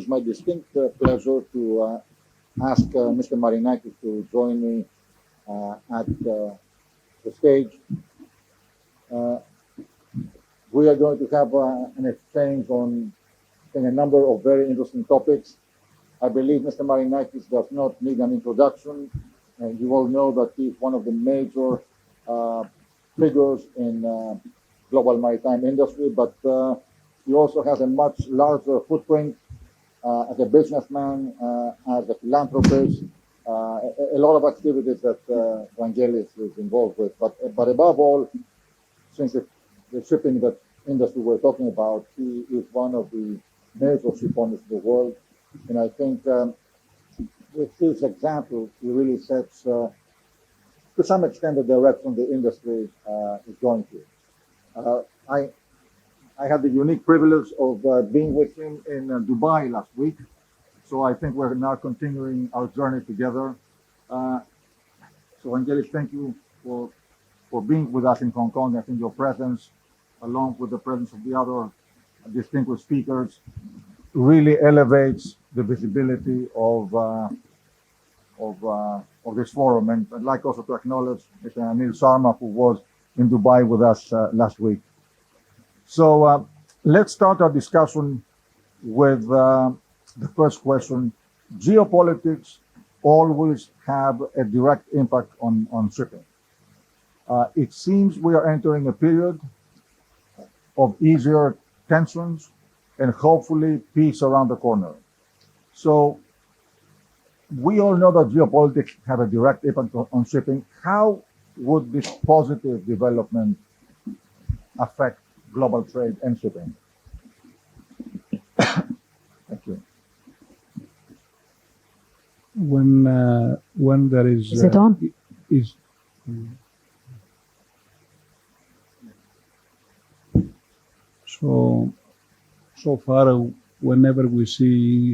is my distinct pleasure to ask Mr. Marinakis to join me at the stage. We are going to have an exchange on a number of very interesting topics. I believe Mr. Marinakis does not need an introduction, and you all know that he's one of the major figures in global maritime industry, but he also has a much larger footprint as a businessman, as a philanthropist, a lot of activities that Evangelos is involved with. But above all, since the shipping industry we're talking about, he is one of the major ship owners in the world. And I think with his example, he really sets, to some extent, the direction the industry is going to. I had the unique privilege of being with him in Dubai last week. So I think we're now continuing our journey together. So Evangelos, thank you for being with us in Hong Kong. I think your presence, along with the presence of the other distinguished speakers, really elevates the visibility of this forum. And I'd like also to acknowledge Mr. Anil Sharma, who was in Dubai with us last week. So let's start our discussion with the first question. Geopolitics always have a direct impact on shipping. It seems we are entering a period of easier tensions and hopefully peace around the corner. So we all know that geopolitics have a direct impact on shipping. How would this positive development affect global trade and shipping? Thank you. When there is... Is it on? So far, whenever we see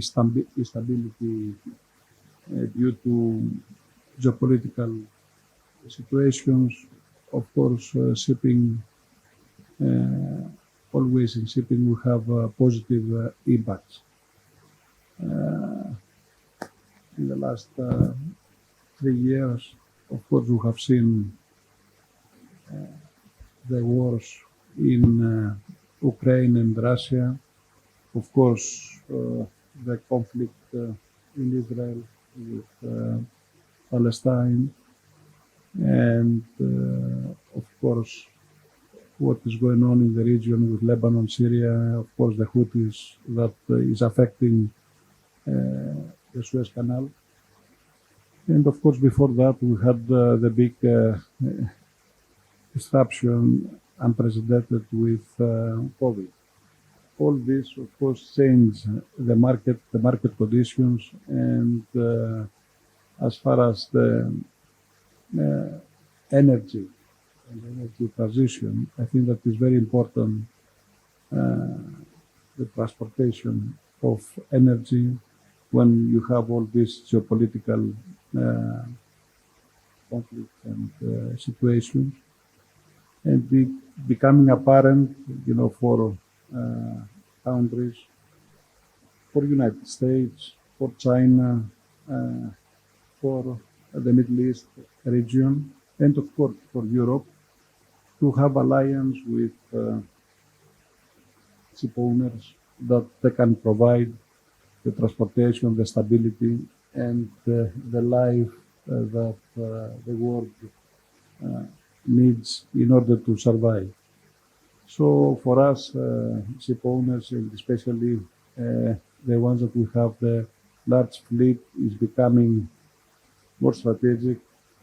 instability due to geopolitical situations, of course, shipping, always in shipping, we have positive impacts. In the last 3 years, of course, we have seen the wars in Ukraine and Russia. Of course, the conflict in Israel with Palestine, and of course, what is going on in the region with Lebanon, Syria, of course, the Houthis that is affecting the Suez Canal. And of course, before that, we had the big disruption, unprecedented with COVID. All this, of course, changed the market conditions, and as far as the energy and energy transition, I think that is very important, the transportation of energy when you have all these geopolitical conflicts and situations. And it becoming apparent, for countries, for United States, for China, for the Middle East region, and of course for Europe, to have alliance with ship owners that they can provide the transportation, the stability, and the life that the world needs in order to survive. So for us, ship owners, and especially the ones that we have the large fleet, is becoming more strategic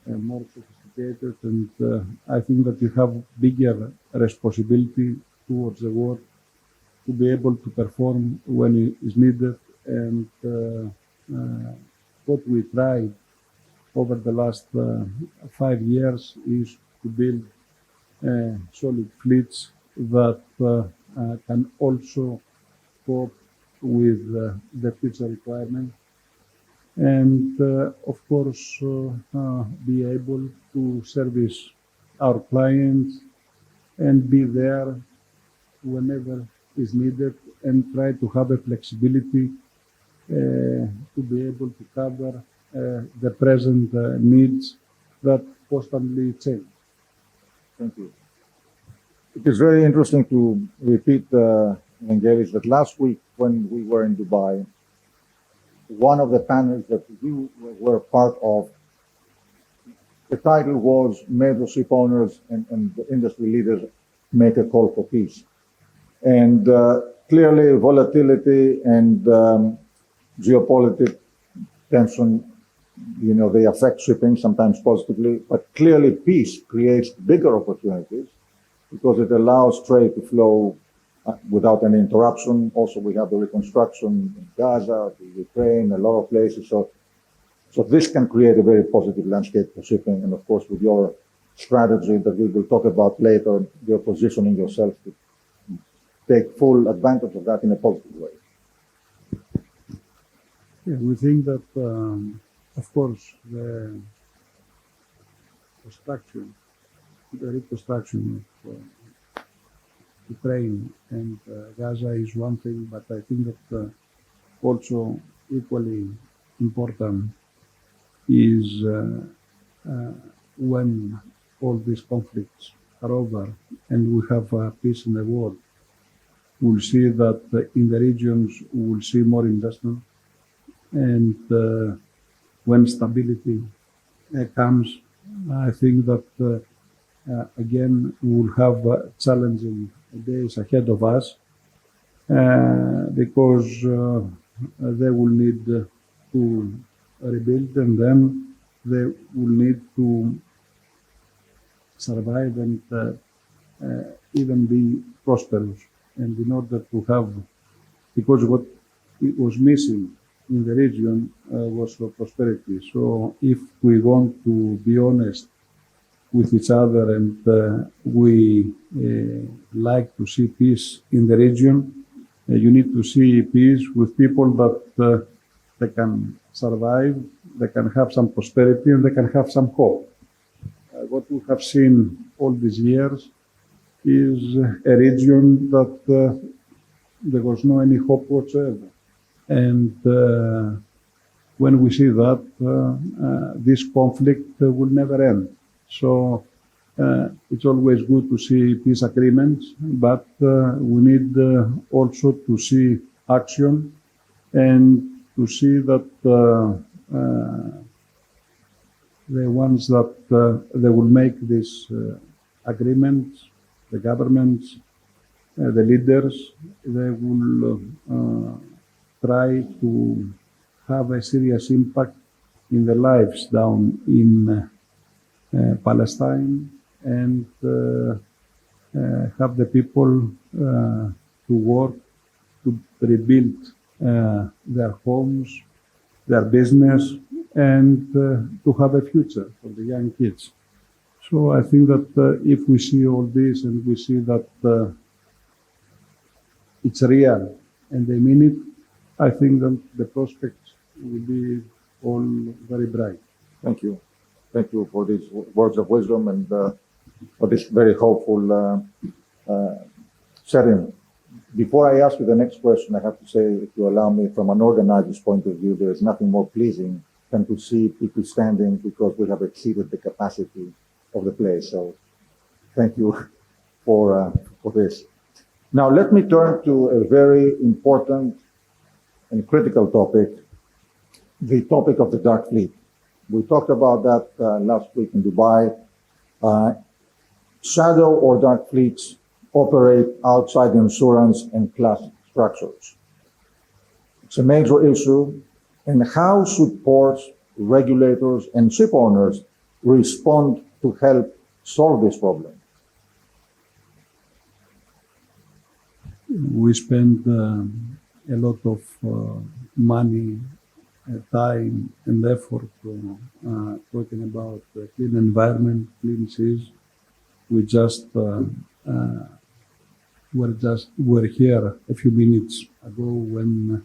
and more sophisticated, and I think that you have bigger responsibility towards the world to be able to perform when it is needed. And what we tried over the last 5 years is to build solid fleets that can also cope with the future requirements, and of course be able to service our clients and be there whenever is needed, and try to have a flexibility to be able to cover the present needs that constantly change. Thank you. It is very interesting to repeat, Evangelos, that last week when we were in Dubai, one of the panels that you were part of, the title was Major Ship Owners and the Industry Leaders Make a Call for Peace. And clearly volatility and geopolitics tension, they affect shipping sometimes positively, but clearly peace creates bigger opportunities because it allows trade to flow without any interruption. Also, we have the reconstruction in Gaza, Ukraine, a lot of places. So this can create a very positive landscape for shipping. And of course, with your strategy that we will talk about later, you're positioning yourself to take full advantage of that in a positive way. Yeah, we think that, of course, the reconstruction of Ukraine and Gaza is one thing, but I think that also equally important is when all these conflicts are over and we have peace in the world, we'll see that in the regions we'll see more investment, and when stability comes, I think that again we'll have challenging days ahead of us because they will need to rebuild, and then they will need to survive and even be prosperous. And in order to have, because what it was missing in the region was prosperity. So if we want to be honest with each other and we like to see peace in the region, you need to see peace with people that they can survive, they can have some prosperity, and they can have some hope. What we have seen all these years is a region that there was no any hope whatsoever. And when we see that, this conflict will never end. So it's always good to see peace agreements, but we need also to see action and to see that the ones that they will make these agreements, the governments, the leaders, they will try to have a serious impact in the lives down in Palestine and have the people to work to rebuild their homes, their business, and to have a future for the young kids. So I think that if we see all this and we see that it's real and they mean it, I think that the prospects will be all very bright. Thank you. Thank you for these words of wisdom and for this very hopeful setting. Before I ask you the next question, I have to say, if you allow me, from an organizer's point of view, there is nothing more pleasing than to see people standing because we have exceeded the capacity of the place. So thank you for this. Now, let me turn to a very important and critical topic, the topic of the dark fleet. We talked about that last week in Dubai. Shadow or dark fleets operate outside insurance and class structures. It's a major issue. And how should ports, regulators, and ship owners respond to help solve this problem? We spend a lot of money, time, and effort talking about clean environment, clean seas. We're here a few minutes ago when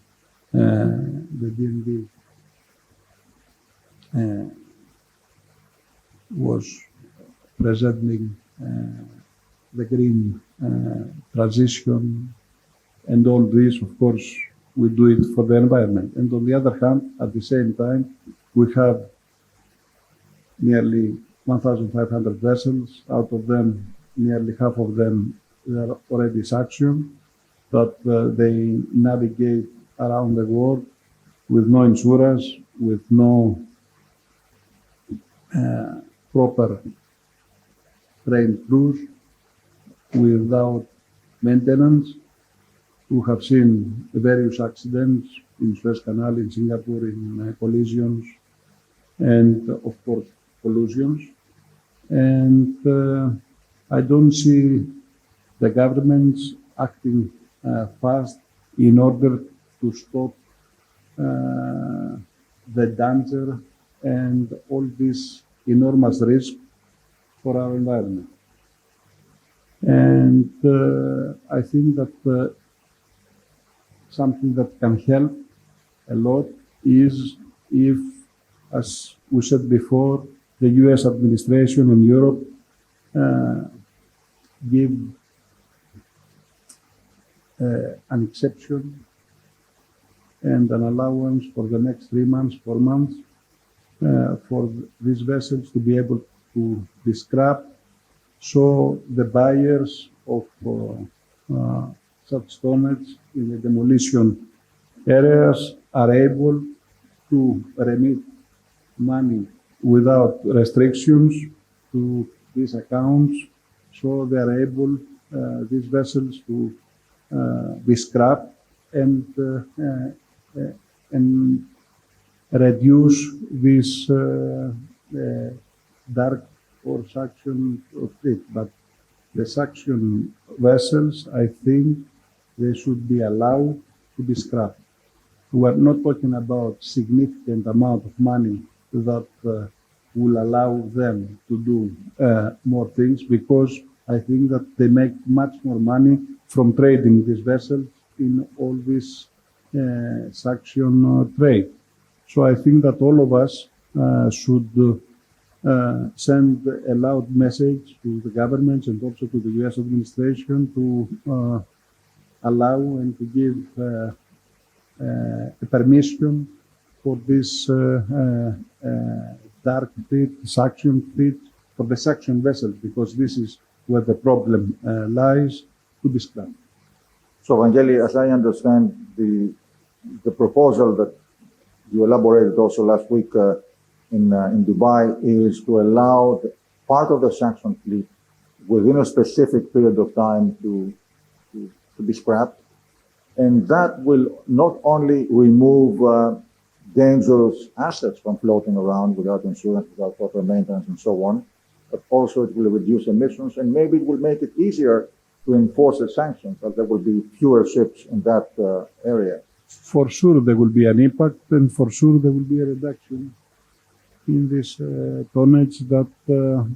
the DNV was presenting the green transition, and all this, of course, we do it for the environment. And on the other hand, at the same time, we have nearly 1,500 vessels. Out of them, nearly half of them are already sanctioned, but they navigate around the world with no insurance, with no proper trained crews, without maintenance. We have seen various accidents in Suez Canal, in Singapore, in collisions, and of course pollutions. And I don't see the governments acting fast in order to stop the danger and all this enormous risk for our environment. And I think that something that can help a lot is if, as we said before, the US administration and Europe give an exception and an allowance for the next 3 months, 4 months, for these vessels to be able to be scrapped, so the buyers of such tonnage in the demolition areas are able to remit money without restrictions to these accounts, so they are able, these vessels, to be scrapped and reduce this dark or sanction fleet. But the sanction vessels, I think, they should be allowed to be scrapped. We are not talking about significant amount of money that will allow them to do more things, because I think that they make much more money from trading these vessels in all this sanction trade. So I think that all of us should send a loud message to the governments and also to the US administration to allow and to give a permission for this dark fleet, sanction fleet, for the sanction vessels, because this is where the problem lies, to be scrapped. So, Evangelos, as I understand, the proposal that you elaborated also last week in Dubai is to allow part of the sanction fleet within a specific period of time to be scrapped. And that will not only remove dangerous assets from floating around without insurance, without proper maintenance, and so on, but also it will reduce emissions, and maybe it will make it easier to enforce the sanctions, that there will be fewer ships in that area. For sure there will be an impact, and for sure there will be a reduction in this tonnage that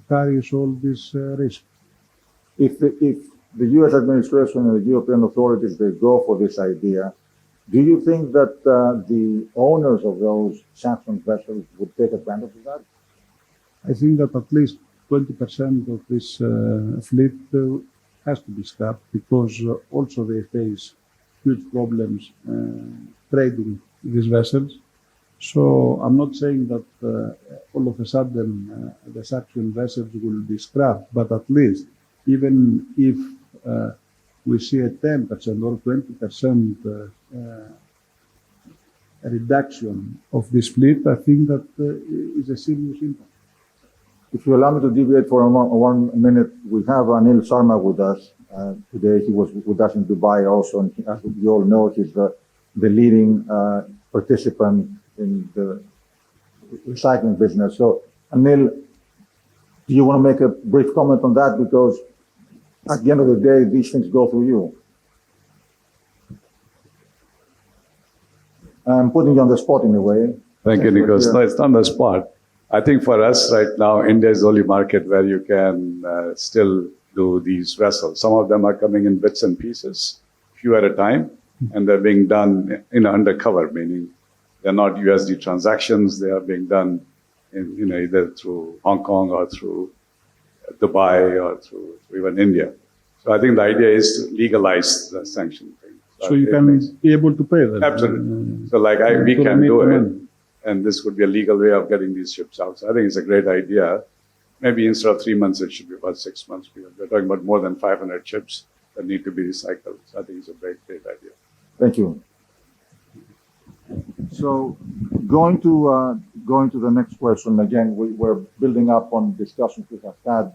carries all this risk. If the US administration and the European authorities, they go for this idea, do you think that the owners of those sanctioned vessels would take advantage of that? I think that at least 20% of this fleet has to be scrapped, because also they face huge problems trading these vessels. So I'm not saying that all of a sudden the sanction vessels will be scrapped, but at least even if we see a 10% or 20% reduction of this fleet, I think that is a serious impact. If you allow me to deviate for 1 minute, we have Anil Sharma with us today. He was with us in Dubai also, and as you all know, he's the leading participant in the recycling business. So, Anil, do you want to make a brief comment on that? Because at the end of the day, these things go through you. I'm putting you on the spot in a way. Thank you, Nicolas. No, it's not on the spot. I think for us right now, India is the only market where you can still do these vessels. Some of them are coming in bits and pieces, few at a time, and they're being done in undercover, meaning they're not USD transactions. They are being done in, either through Hong Kong or through Dubai or through even India. So I think the idea is to legalize the sanction thing. So you can be able to pay them. Absolutely. So like we to can remit do the it, money. and this would be a legal way of getting these ships out. So I think it's a great idea. Maybe instead of 3 months, it should be about 6 months. We're talking about more than 500 ships that need to be recycled. So I think it's a great, great idea. Thank you. So, going to the next question. Again, we're building up on discussions we have had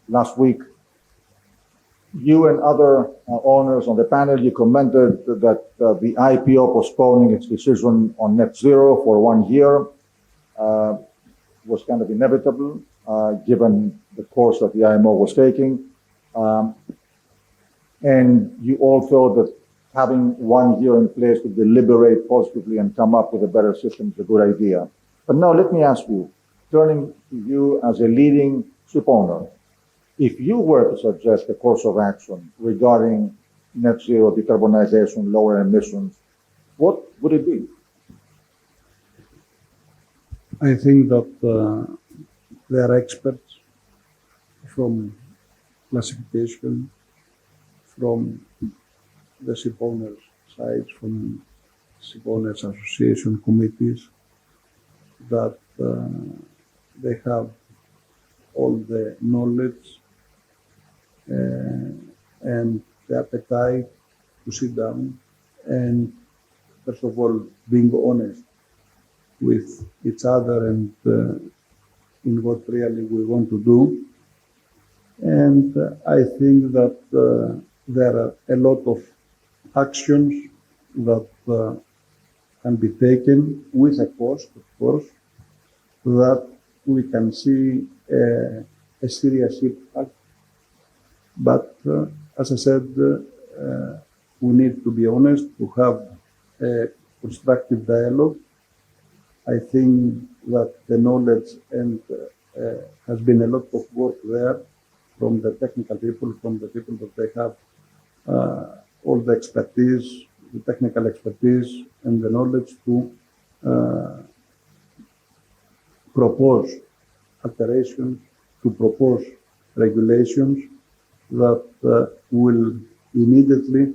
last week. You and other owners on the panel, you commented that the IPO postponing its decision on net zero for 1 year was kind of inevitable, given the course that the IMO was taking. And you all thought that having 1 year in place to deliberate positively and come up with a better system is a good idea. But now let me ask you, turning to you as a leading ship owner, if you were to suggest a course of action regarding net zero, decarbonization, lower emissions, what would it be? I think that there are experts from classification, from the ship owners' side, from ship owners' association committees, that they have all the knowledge and the appetite to sit down and, first of all, being honest with each other and in what really we want to do. And I think that there are a lot of actions that can be taken with a cost, of course, that we can see a serious impact. But as I said, we need to be honest, to have a constructive dialogue. I think that the knowledge and has been a lot of work there from the technical people, from the people that they have all the expertise, the technical expertise and the knowledge to propose alterations, to propose regulations that will immediately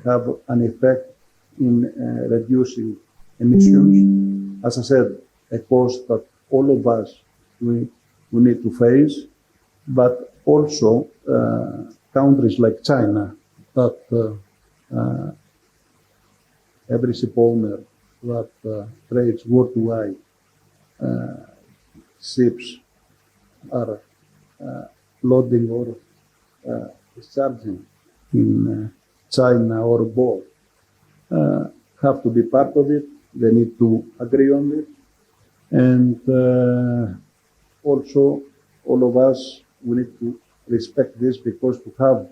have an effect in reducing emissions. As I said, a cost that all of us we need to face, but also countries like China, that every ship owner that trades worldwide, ships are loading or discharging in China or both, have to be part of it. They need to agree on it. And also, all of us, we need to respect this, because to have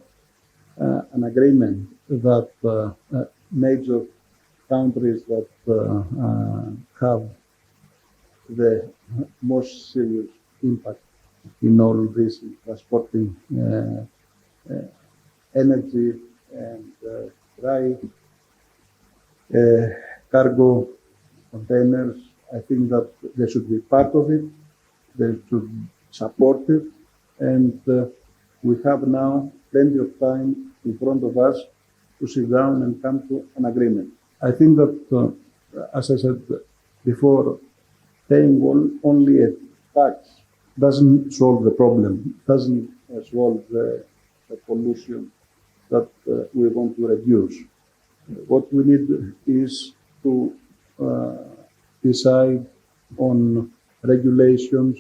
an agreement that major countries that have the most serious impact in all this transporting energy and dry cargo containers, I think that they should be part of it, they should support it, and we have now plenty of time in front of us to sit down and come to an agreement. I think that, as I said before, paying only a tax doesn't solve the problem, doesn't solve the pollution that we want to reduce. What we need is to decide on regulations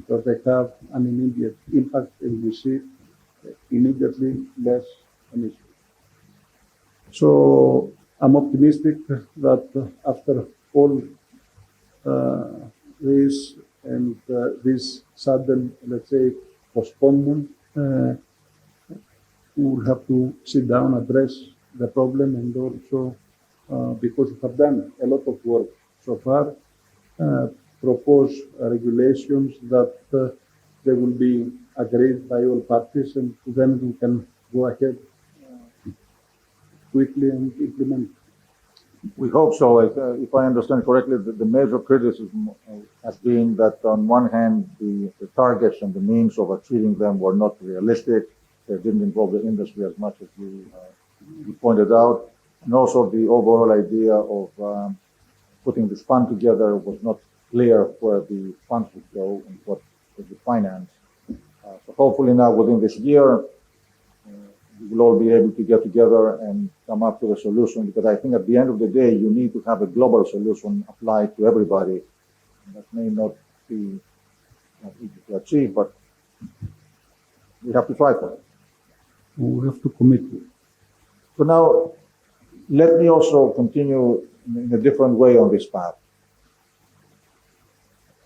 that they have an immediate impact, and we see immediately less emissions. So I'm optimistic that after all this and this sudden, let's say, postponement, we will have to sit down, address the problem, and also because we have done a lot of work so far, propose regulations that they will be agreed by all parties, and then we can go ahead quickly and implement. We hope so. If I understand correctly, the major criticism has been that on one hand, the targets and the means of achieving them were not realistic. They didn't involve the industry as much as you you pointed out, and also the overall idea of putting this fund together was not clear where the funds would go and what would be financed. So hopefully now within this year, we will all be able to get together and come up with a solution, because I think at the end of the day, you need to have a global solution applied to everybody. And that may not be easy to achieve, but we have to try for it. We have to commit to it. So now, let me also continue in a different way on this path.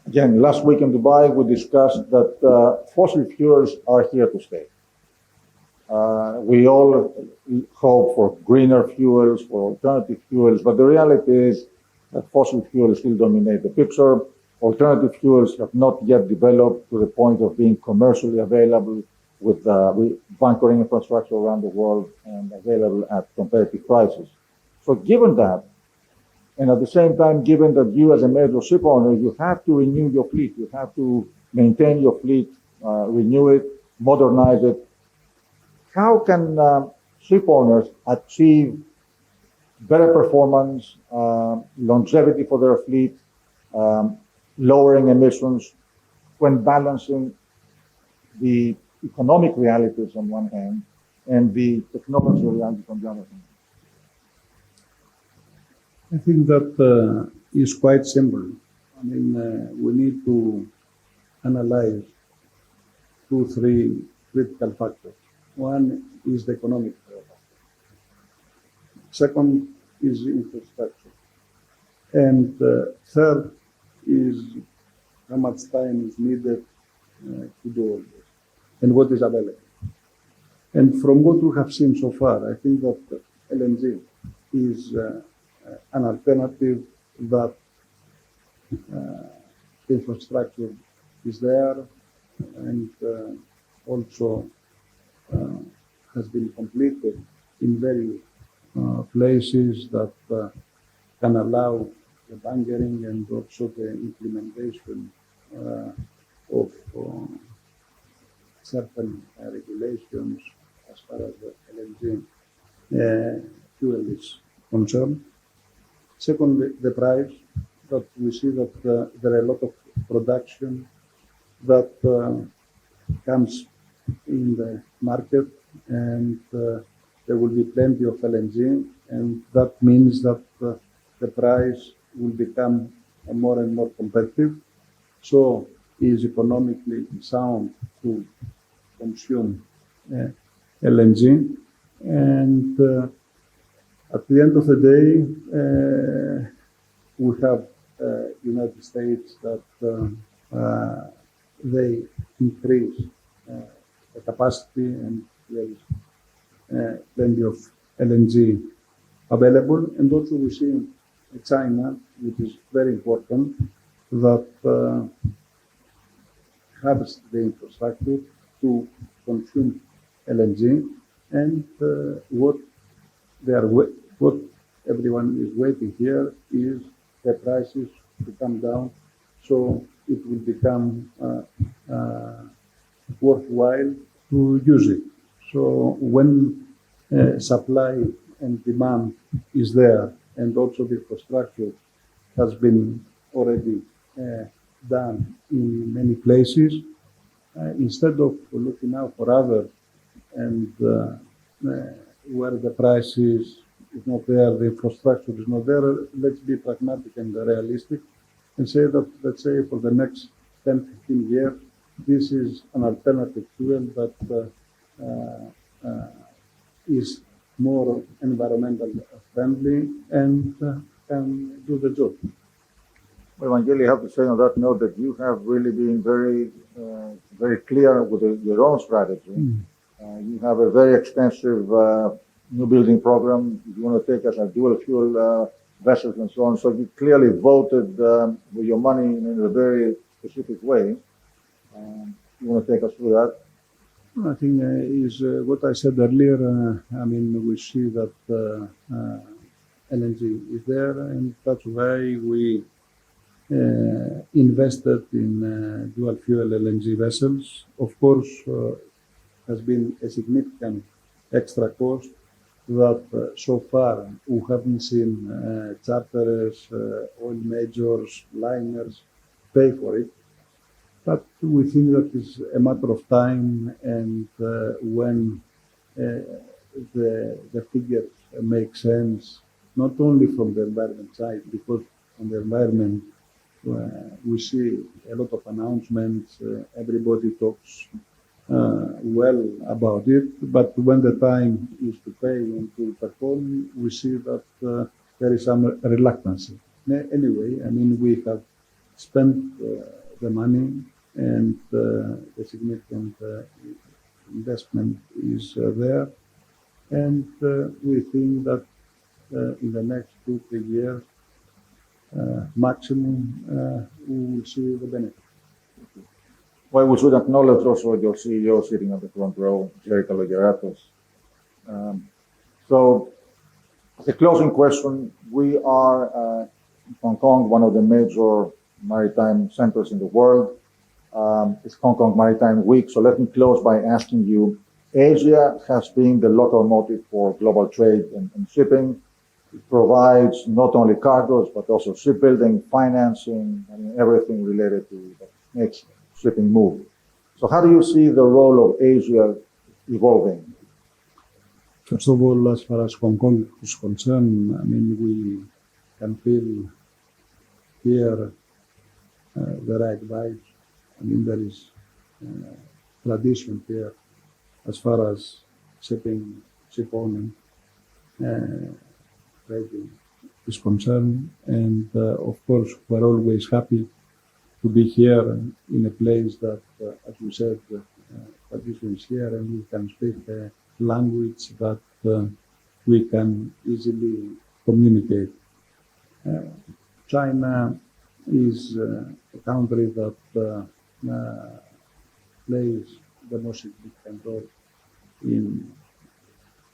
Again, last week in Dubai, we discussed that fossil fuels are here to stay. We all hope for greener fuels, for alternative fuels, but the reality is that fossil fuels still dominate the picture. Alternative fuels have not yet developed to the point of being commercially available with bunkering infrastructure around the world and available at competitive prices. So given that, and at the same time, given that you as a major ship owner, you have to renew your fleet, you have to maintain your fleet, renew it, modernize it, how can ship owners achieve better performance, longevity for their fleet, lowering emissions, when balancing the economic realities on one hand and the technology realities on the other hand? I think that is quite simple. I mean, we need to analyze 2, 3 critical factors. One is the economic factor. Second is infrastructure. And third is how much time is needed to do all this and what is available. And from what we have seen so far, I think that LNG is an alternative that infrastructure is there and also has been completed in very places that can allow the bunkering and also the implementation of certain regulations as far as the LNG fuel is concerned. Second, the price, that we see that there are a lot of production that comes in the market, and there will be plenty of LNG, and that means that the price will become more and more competitive. So it is economically sound to consume LNG. And at the end of the day, we have United States that they increase the capacity, and there is plenty of LNG available. And also we see China, which is very important, that has the infrastructure to consume LNG, and what everyone is waiting here is the prices to come down, so it will become worthwhile to use it. So when supply and demand is there, and also the infrastructure has been already done in many places, instead of looking out for others and where the price is not there, the infrastructure is not there, let's be pragmatic and realistic and say that, let's say, for the next 10, 15 years, this is an alternative fuel that is more environmental friendly and can do the job. Well, Evangelos, I have to say on that note that you have really been very clear with your own strategy. You have a very extensive new building program. You want to take us a dual fuel vessels and so on. So you clearly voted with your money in a very specific way. You want to take us through that? I think is what I said earlier. I mean, we see that LNG is there, and that's why we invested in dual fuel LNG vessels. Of course, has been a significant extra cost that so far we haven't seen charterers, oil majors, liners pay for it. But we think that it's a matter of time, and when the figures make sense, not only from the environment side, because on the environment we see a lot of announcements, everybody talks well about it, but when the time is to pay and to perform, we see that there is some reluctance. Anyway, I mean, we have spent the money, and the significant investment is there, and we think that in the next 2-3 years, maximum, we will see the benefit. Well, we should acknowledge also your CEO sitting on the front row, Geopolitics. So, as a closing question, we are in Hong Kong, one of the major maritime centers in the world. It's Hong Kong Maritime Week, so let me close by asking you, Asia has been the locomotive for global trade and shipping. It provides not only cargoes, but also shipbuilding, financing, and everything related to what makes shipping move. So how do you see the role of Asia evolving? First of all, as far as Hong Kong is concerned, I mean, we can feel here the right vibes. I mean, there is tradition here as far as shipping, ship owning, trading is concerned. And of course, we're always happy to be here in a place that, as you said, tradition is here, and we can speak a language that we can easily communicate. China is a country that plays the most significant role in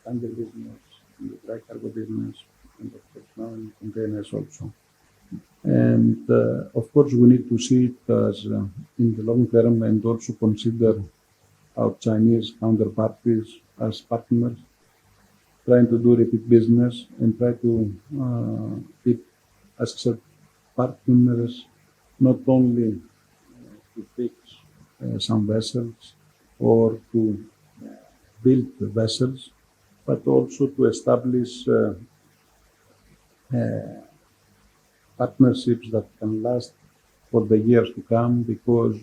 tanker business, in the dry cargo business, and of course now in containers also. And of course we need to see it as in the long term, and also consider our Chinese counterparties as partners, trying to do repeat business and try to keep, as I said, partners not only to fix some vessels or to build the vessels, but also to establish partnerships that can last for the years to come, because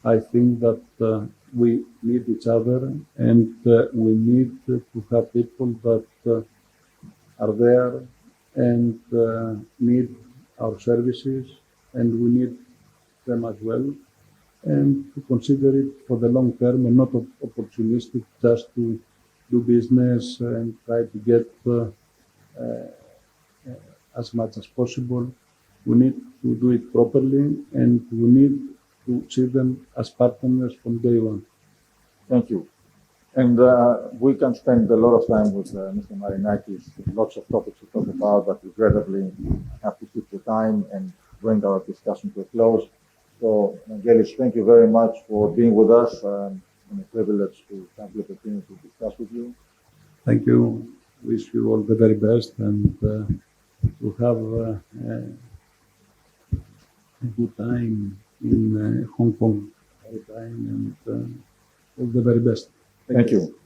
I think that we need each other, and we need to have people that are there and need our services, and we need them as well, and to consider it for the long term and not opportunistic just to do business and try to get as much as possible. We need to do it properly, and we need to see them as partners from day one. Thank you. And we can spend a lot of time with Mr. Marinakis, lots of topics to talk about, but regrettably I have to keep the time and bring our discussion to a close. So, Evangelos, thank you very much for being with us. It's a privilege to have the opportunity to discuss with you. Thank you. Wish you all the very best, and to have a good time in Hong Kong Maritime, and all the very best. Thank you.